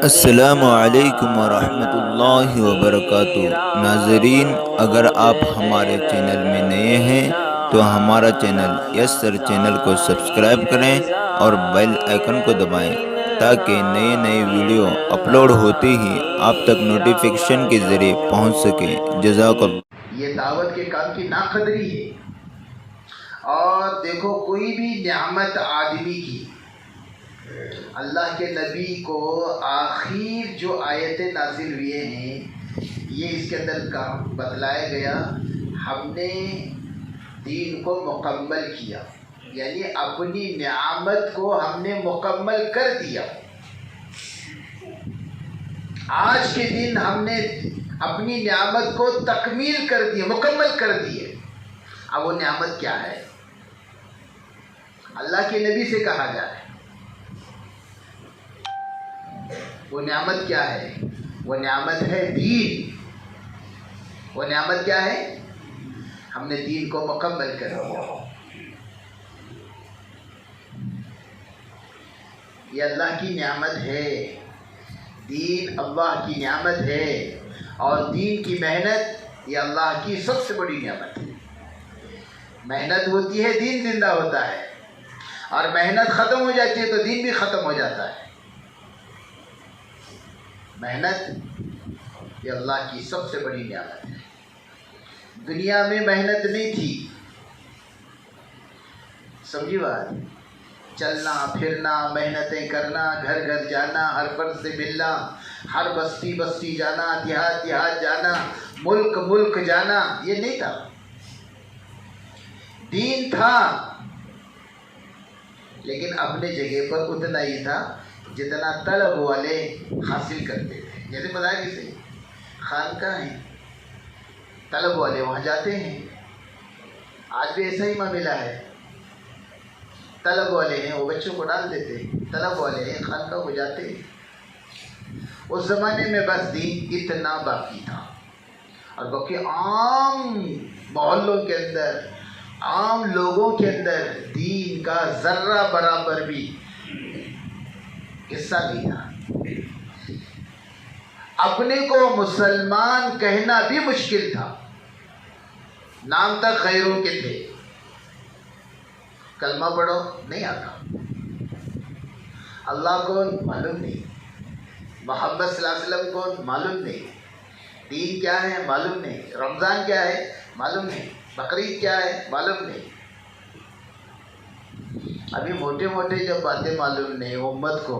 السلام علیکم ورحمۃ اللہ وبرکاتہ۔ ناظرین، اگر آپ ہمارے چینل میں نئے ہیں تو ہمارا چینل یس سر چینل کو سبسکرائب کریں اور بیل آئیکن کو دبائیں تاکہ نئے نئے ویڈیو اپلوڈ ہوتے ہی آپ تک نوٹیفیکیشن کے ذریعے پہنچ سکیں۔ جزاک اللہ۔ یہ دعوت کے کام کی ناقدری ہے۔ اور دیکھو، کوئی بھی نعمت آدمی کی، اللہ کے نبی کو آخر جو آیتیں نازل ہوئے ہیں یہ اس کے اندر بتلایا گیا، ہم نے دین کو مکمل کیا، یعنی اپنی نعمت کو ہم نے مکمل کر دیا۔ آج کے دن ہم نے اپنی نعمت کو تکمیل کر دیا، مکمل کر دیے۔ اب وہ نعمت کیا ہے؟ اللہ کے نبی سے کہا جائے وہ نعمت کیا ہے؟ وہ نعمت ہے دین۔ وہ نعمت کیا ہے؟ ہم نے دین کو مکمل کر دیا۔ یہ اللہ کی نعمت ہے، دین اللہ کی نعمت ہے، اور دین کی محنت یہ اللہ کی سب سے بڑی نعمت ہے۔ محنت ہوتی ہے، دین زندہ ہوتا ہے، اور محنت ختم ہو جاتی ہے تو دین بھی ختم ہو جاتا ہے۔ محنت یہ اللہ کی سب سے بڑی نعمت ہے۔ دنیا میں محنت نہیں تھی، سمجھی بات؟ چلنا پھرنا، محنتیں کرنا، گھر گھر جانا، ہر فرد سے ملنا، ہر بستی بستی جانا، دیہات دیہات جانا، ملک ملک جانا، یہ نہیں تھا۔ دین تھا لیکن اپنے جگہ پر اتنا ہی تھا جتنا طلب والے حاصل کرتے تھے۔ جیسے بتایا کسی خانقاہ ہیں، طلب والے وہاں جاتے ہیں، آج بھی ایسا ہی معاملہ ہے۔ طلب والے ہیں وہ بچوں کو ڈال دیتے ہیں، طلب والے ہیں خانقاہ کو جاتے ہیں۔ اس زمانے میں بس دین اتنا باقی تھا، اور باقی عام محلوں کے اندر، عام لوگوں کے اندر دین کا ذرہ برابر بھی حصہ نہیں تھا۔ اپنے کو مسلمان کہنا بھی مشکل تھا، نام تک غیروں کے تھے۔ کلمہ پڑھو نہیں آتا، اللہ کون معلوم نہیں، محمد صلی اللہ علیہ وسلم کون معلوم نہیں، دین کیا ہے معلوم نہیں، رمضان کیا ہے معلوم نہیں، بقرعید کیا ہے معلوم نہیں۔ ابھی موٹے موٹے جب باتیں معلوم نہیں امت کو،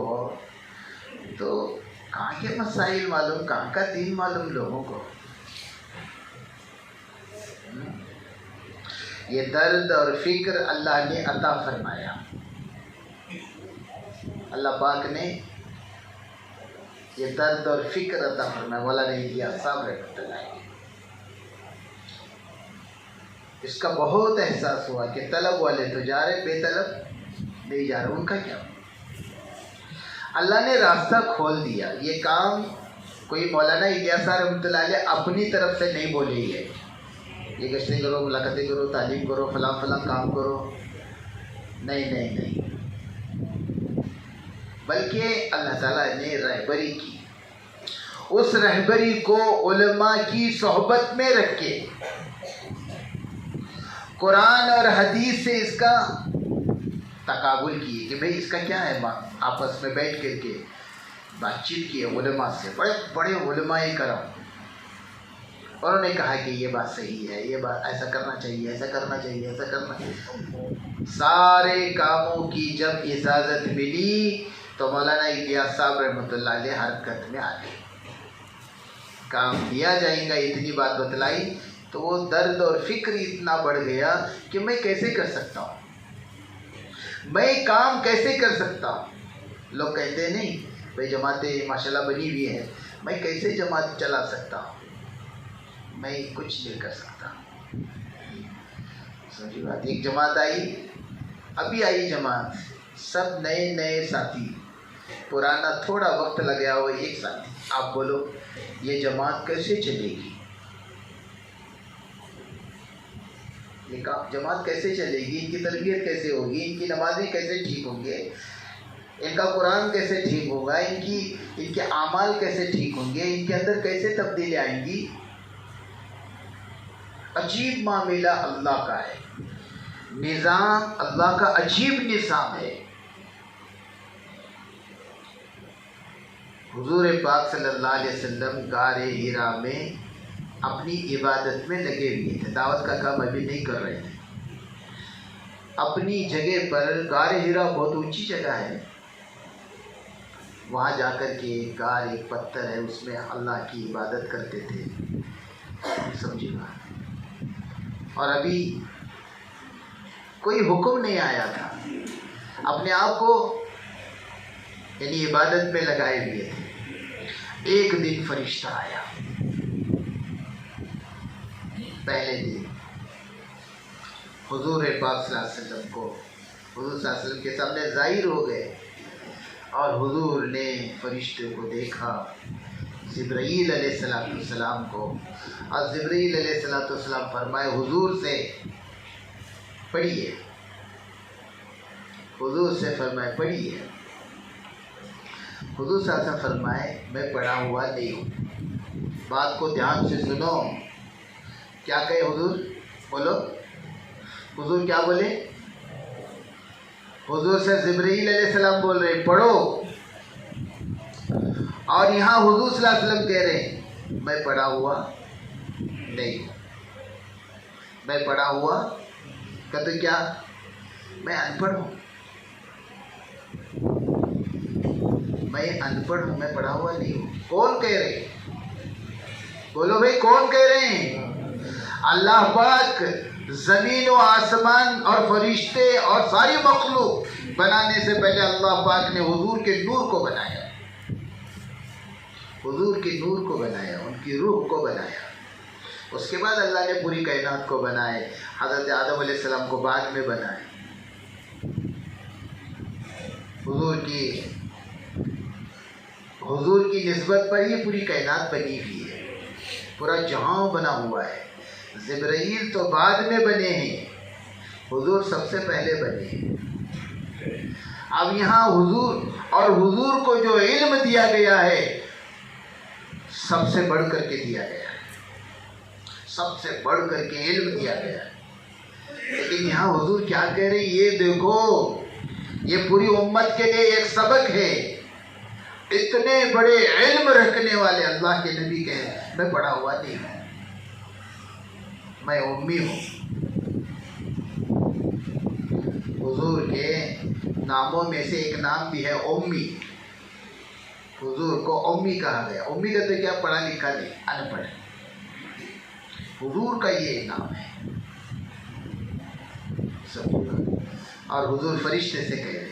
تو کہاں کے مسائل معلوم، کہاں کا دین معلوم لوگوں کو؟ یہ درد اور فکر اللہ نے عطا فرمایا، اللہ پاک نے یہ درد اور فکر عطا فرمایا۔ مولانا الیاس صاحب رحمۃ اللہ، اس کا بہت احساس ہوا کہ طلب والے تو جا رہے، بے طلب نہیں جا رہے، ان کا کیا؟ اللہ نے راستہ کھول دیا۔ یہ کام کوئی مولانا الیاس صاحب رحمۃ اللہ علیہ اپنی طرف سے نہیں بولے ہی ہے، یہ گشتیں کرو، ملاقاتیں کرو، تعلیم کرو، فلاں فلاں کام کرو، نہیں نہیں نہیں، بلکہ اللہ تعالیٰ نے رہبری کی۔ اس رہبری کو علماء کی صحبت میں رکھ کے قرآن اور حدیث سے اس کا تقابل کیے کہ بھئی اس کا کیا ہے، آپس میں بیٹھ کر کے بات چیت کی علماء سے، بڑے بڑے علماء کرام، انہوں نے کہا کہ یہ بات صحیح ہے، یہ بات ایسا کرنا چاہیے، ایسا کرنا چاہیے، ایسا کرنا چاہیے۔ سارے کاموں کی جب اجازت ملی تو مولانا الیاس صاحب رحمۃ اللہ علیہ حرکت میں آ گئے، کام دیا جائے گا، اتنی بات بتلائی تو وہ درد اور فکر اتنا بڑھ گیا کہ میں کیسے کر سکتا ہوں، میں کام کیسے کر سکتا ہوں۔ لوگ کہتے ہیں نہیں بھائی جماعتیں ماشاءاللہ بنی ہوئی ہے، میں کیسے جماعت چلا سکتا ہوں، میں کچھ نہیں کر سکتا۔ سمجھی بات؟ ایک جماعت آئی، ابھی آئی جماعت، سب نئے نئے ساتھی، پرانا تھوڑا وقت لگیا ہو ایک ساتھی، آپ بولو یہ جماعت کیسے چلے گی؟ جماعت کیسے چلے گی؟ ان کی تربیت کیسے ہوگی؟ ان کی نمازیں کیسے ٹھیک ہوں گے؟ ان کا قرآن کیسے ٹھیک ہوگا، ان کے اعمال کیسے ٹھیک ہوں گے، ان کے اندر کیسے تبدیلی آئیں گی؟ عجیب معاملہ اللہ کا ہے، نظام اللہ کا عجیب نظام ہے۔ حضور پاک صلی اللہ علیہ وسلم غار حرا میں اپنی عبادت میں لگے ہوئے تھے، دعوت کا کام ابھی نہیں کر رہے تھے۔ اپنی جگہ پر غار حرا بہت اونچی جگہ ہے، وہاں جا کر کے غار ایک پتھر ہے، اس میں اللہ کی عبادت کرتے تھے، سمجھے گا۔ اور ابھی کوئی حکم نہیں آیا تھا، اپنے آپ کو یعنی عبادت میں لگائے ہوئے تھے۔ ایک دن فرشتہ آیا، پہلے دن حضور پاک صلی اللہ علیہ وسلم کو، حضور صلی اللہ علیہ وسلم کے سامنے ظاہر ہو گئے، اور حضور نے فرشتے کو دیکھا، جبرائیل علیہ السلام کو، اور جبرائیل علیہ السلام فرمائے حضور سے پڑھیے، حضور سے فرمائے پڑھیے۔ حضور صلی اللہ علیہ وسلم فرمائے میں پڑھا ہوا نہیں ہوں۔ بات کو دھیان سے سنو، کیا کہے حضور؟ بولو حضور کیا بولے؟ حضور سے جبرائیل علیہ السلام بول رہے پڑھو، اور یہاں حضور صلی اللہ علیہ وسلم کہہ رہے ہیں میں پڑھا ہوا نہیں ہوں۔ میں پڑھا ہوا کہتے کیا؟ میں ان پڑھ ہوں، میں ان پڑھ ہوں، میں پڑھا ہوا نہیں ہوں۔ کون کہہ رہے ہیں؟ بولو بھائی کون کہہ رہے ہیں؟ اللہ پاک زمین و آسمان اور فرشتے اور ساری مخلوق بنانے سے پہلے اللہ پاک نے حضور کے نور کو بنایا، حضور کے نور کو بنایا، ان کی روح کو بنایا۔ اس کے بعد اللہ نے پوری کائنات کو بنائے، حضرت آدم علیہ السلام کو بعد میں بنائے۔ حضور کی نسبت پر ہی پوری کائنات بنی ہوئی ہے، پورا جہاں بنا ہوا ہے۔ جبرائیل تو بعد میں بنے ہیں، حضور سب سے پہلے بنے ہیں۔ اب یہاں حضور اور حضور کو جو علم دیا گیا ہے سب سے بڑھ کر کے دیا گیا ہے، سب سے بڑھ کر کے علم دیا گیا ہے۔ لیکن یہاں حضور کیا کہہ رہے ہیں؟ یہ دیکھو، یہ پوری امت کے لیے ایک سبق ہے۔ اتنے بڑے علم رکھنے والے اللہ کے نبی کہے میں پڑھا ہوا نہیں ہوں، میں امی ہوں۔ حضور کے ناموں میں سے ایک نام بھی ہے امی، حضور کو امی کہا گیا۔ امی کہتے کیا؟ پڑھا لکھا نہیں، ان پڑھ۔ حضور کا یہ نام ہے سب، اور حضور فرشتے سے کہہ رہے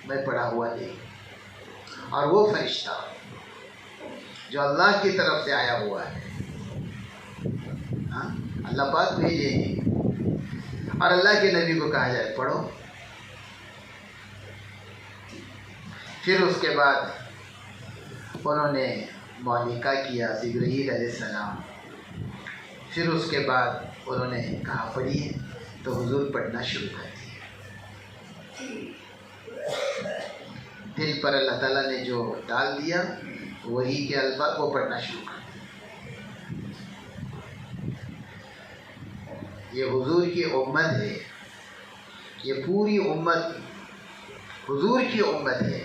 میں پڑھا ہوا نہیں، اور وہ فرشتہ جو اللہ کی طرف سے آیا ہوا ہے، اللہ پاک بھیجے ہیں، اور اللہ کے نبی کو کہا جائے پڑھو۔ پھر اس کے بعد انہوں نے معانقہ کیا جبرائیل علیہ السلام، پھر اس کے بعد انہوں نے کہا پڑھیے، تو حضور پڑھنا شروع کر دیا۔ دل پر اللہ تعالیٰ نے جو ڈال دیا وہی کے الفاظ وہ پڑھنا شروع کر دیا۔ یہ حضور کی امت ہے، یہ پوری امت حضور کی امت ہے،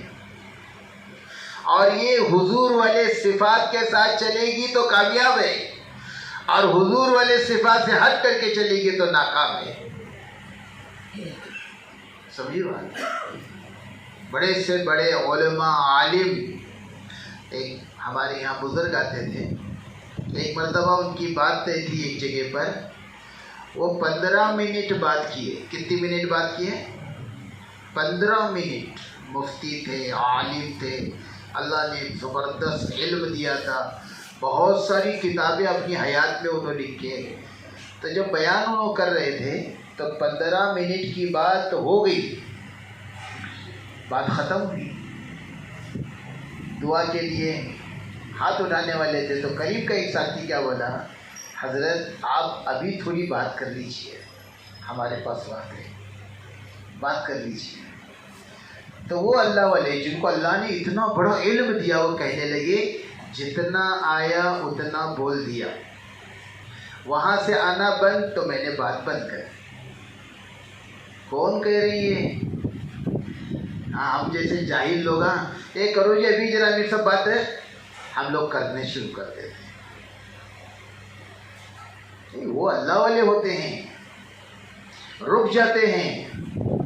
اور یہ حضور والے صفات کے ساتھ چلے گی تو کامیاب ہے، اور حضور والے صفات سے ہٹ کر کے چلے گی تو ناکام ہے۔ سمجھیے بات؟ بڑے سے بڑے علماء عالم ایک ہمارے یہاں بزرگ آتے تھے، ایک مرتبہ ان کی بات طے تھی ایک جگہ پر، وہ 15 منٹ بات کیے۔ کتنی منٹ بات کیے؟ 15 منٹ۔ مفتی تھے، عالم تھے، اللہ نے زبردست علم دیا تھا، بہت ساری کتابیں اپنی حیات میں انہوں نے لکھی۔ تو جب بیان انہوں کر رہے تھے تو 15 منٹ کی بات ہو گئی، بات ختم ہوئی، دعا کے لیے ہاتھ اٹھانے والے تھے، تو قریب کا ایک ساتھی کیا بولا؟ حضرت آپ ابھی تھوڑی بات کر لیجئے، ہمارے پاس وقت ہے، بات کر لیجئے۔ تو وہ اللہ والے جن کو اللہ نے اتنا بڑا علم دیا وہ کہنے لگے جتنا آیا اتنا بول دیا، وہاں سے آنا بند تو میں نے بات بند کر دی۔ کون کہہ رہی ہے؟ ہاں ہم جیسے جاہل لوگ، ہاں یہ کرو جی ابھی ذرا میری سب بات ہے، ہم لوگ کرنے شروع کر دیتے ہیں۔ وہ اللہ والے ہوتے ہیں، رک جاتے ہیں،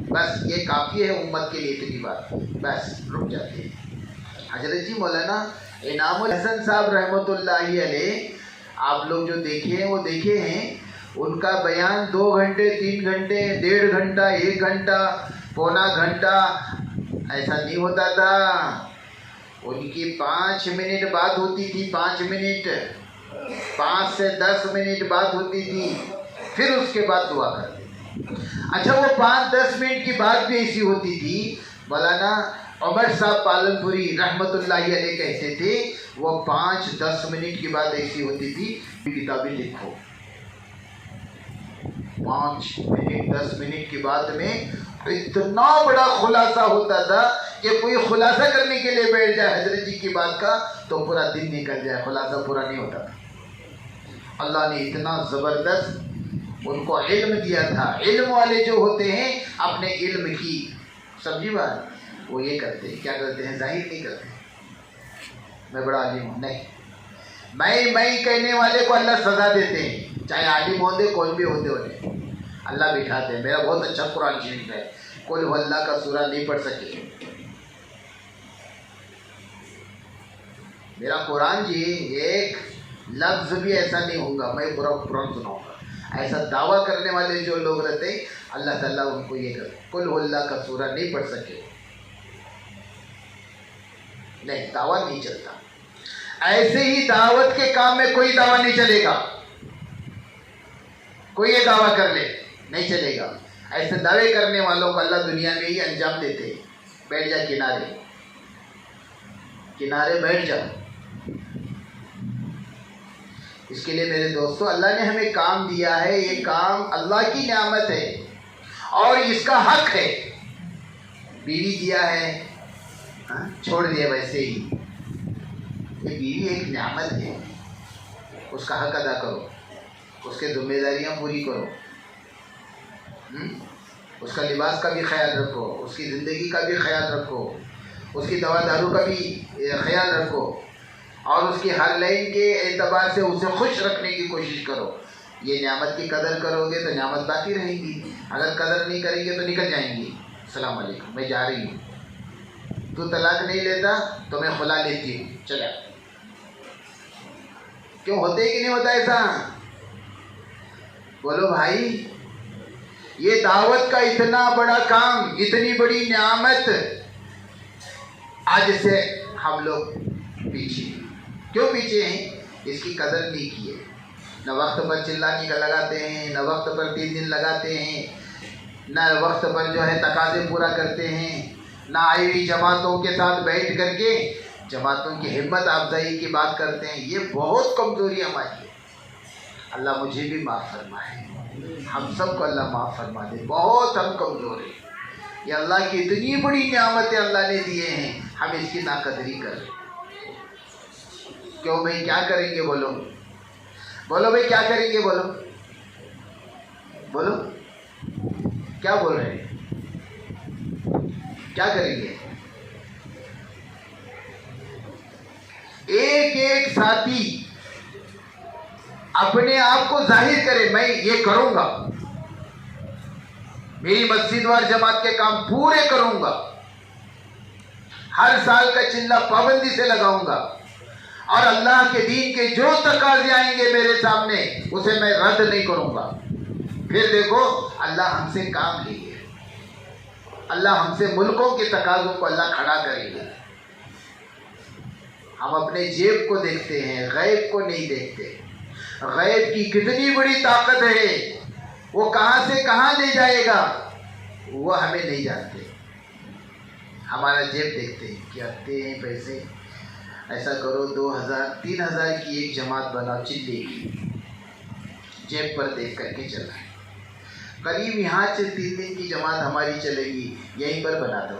بس یہ کافی ہے امت کے لیے اتنی بات، بس رک جاتے ہیں۔ حضرت جی مولانا انعام الحسن صاحب رحمۃ اللہ علیہ، آپ لوگ جو دیکھے ہیں وہ دیکھے ہیں، ان کا بیان 2 گھنٹے 3 گھنٹے 1.5 گھنٹہ 1 گھنٹہ پونا گھنٹہ ایسا نہیں ہوتا تھا۔ ان کی 5 منٹ بات ہوتی تھی، 5 منٹ، 5 سے 10 منٹ بات ہوتی تھی، پھر اس کے بعد دعا کرتے تھے۔ اچھا وہ 5-10 منٹ کی بات بھی ایسی ہوتی تھی، مولانا عمر صاحب پالن پوری رحمۃ اللہ علیہ کہتے تھے وہ 5-10 منٹ کی بات ایسی ہوتی تھی، کتابیں لکھو 5 منٹ 10 منٹ کی بات میں اتنا بڑا خلاصہ ہوتا تھا کہ کوئی خلاصہ کرنے کے لیے بیٹھ جائے حضرت جی کی بات کا تو پورا دن نکل جائے، خلاصہ پورا نہیں ہوتا تھا۔ اللہ نے اتنا زبردست ان کو علم دیا تھا۔ علم والے جو ہوتے ہیں اپنے علم کی سمجھی بات وہ یہ کرتے ہیں، کیا کرتے ہیں؟ ظاہر نہیں کرتے میں بڑا عالم ہوں، نہیں، میں کہنے والے کو اللہ سزا دیتے ہیں، چاہے عالم ہوتے کوئی بھی ہوتے انہیں اللہ بٹھاتے ہیں۔ میرا بہت اچھا قرآن شریف ہے، قل هو اللہ کا سورہ نہیں پڑھ سکے میرا قرآن جی، ایک لفظ بھی ایسا نہیں ہوگا میں پورا قرآن سناؤں گا۔ ایسا دعویٰ کرنے والے جو لوگ رہتے ہیں اللہ تعالیٰ ان کو یہ کرتے، قل هو اللہ کا سورہ نہیں پڑھ سکے، نہیں دعویٰ نہیں چلتا۔ ایسے ہی دعوت کے کام میں کوئی دعویٰ نہیں چلے گا، کوئی یہ دعویٰ کر لے نہیں چلے گا۔ ایسے دعوے کرنے والوں کو اللہ دنیا میں ہی انجام دیتے ہیں، بیٹھ جا کنارے بیٹھ جا۔ اس کے لیے میرے دوستو اللہ نے ہمیں کام دیا ہے، یہ کام اللہ کی نعمت ہے اور اس کا حق ہے۔ بیوی دیا ہے، چھوڑ دیا ویسے ہی، یہ بیوی ایک نعمت ہے، اس کا حق ادا کرو، اس کے ذمہ داریاں پوری کرو، اس کا لباس کا بھی خیال رکھو، اس کی زندگی کا بھی خیال رکھو، اس کی دوا دارو کا بھی خیال رکھو، اور اس کی ہر لائن کے اعتبار سے اسے خوش رکھنے کی کوشش کرو۔ یہ نعمت کی قدر کرو گے تو نعمت باقی رہے گی، اگر قدر نہیں کریں گے تو نکل جائیں گی۔ السلام علیکم، میں جا رہی ہوں، تو طلاق نہیں لیتا تو میں خلا لیتی ہوں، چلا۔ کیوں ہوتے کہ نہیں ہوتا ایسا؟ بولو بھائی، یہ دعوت کا اتنا بڑا کام، اتنی بڑی نعمت، آج سے ہم لوگ پیچھے۔ کیوں پیچھے ہیں؟ اس کی قدر نہیں کی ہے، نہ وقت پر چلانے کا لگاتے ہیں، نہ وقت پر 3 دن لگاتے ہیں، نہ وقت پر جو ہے تقاضے پورا کرتے ہیں، نہ آئی ہوئی جماعتوں کے ساتھ بیٹھ کر کے جماعتوں کی ہمت افزائی کی بات کرتے ہیں۔ یہ بہت کمزوری ہماری ہے، اللہ مجھے بھی معاف فرمائے، ہم سب کو اللہ معاف فرما دے، بہت ہم کمزور ہیں۔ یہ اللہ کی اتنی بڑی نعمتیں اللہ نے دیے ہیں، ہم اس کی ناقدری کر رہے ہیں۔ کیوں بھائی کیا کریں گے؟ بولو بھائی کیا کریں گے؟ بولو کیا بول رہے ہیں؟ کیا کریں گے؟ ایک ساتھی اپنے آپ کو ظاہر کرے، میں یہ کروں گا، میری مسجد وار جماعت کے کام پورے کروں گا، ہر سال کا چلہ پابندی سے لگاؤں گا، اور اللہ کے دین کے جو تقاضے آئیں گے میرے سامنے اسے میں رد نہیں کروں گا۔ پھر دیکھو اللہ ہم سے کام لے گے، اللہ ہم سے ملکوں کے تقاضوں کو اللہ کھڑا کرے گا۔ ہم اپنے جیب کو دیکھتے ہیں، غیب کو نہیں دیکھتے۔ غیب کی کتنی بڑی طاقت ہے، وہ کہاں سے کہاں لے جائے گا وہ ہمیں نہیں جانتے۔ ہمارا جیب دیکھتے ہیں کہ آتے ہیں پیسے، ایسا کرو 2000 3000 کی ایک جماعت بناؤ چلے کی، جیب پر دیکھ کر کے چلا ہے، قریب یہاں سے 3 دن کی جماعت ہماری چلے گی، یہیں پر بنا دو،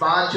5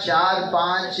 4-5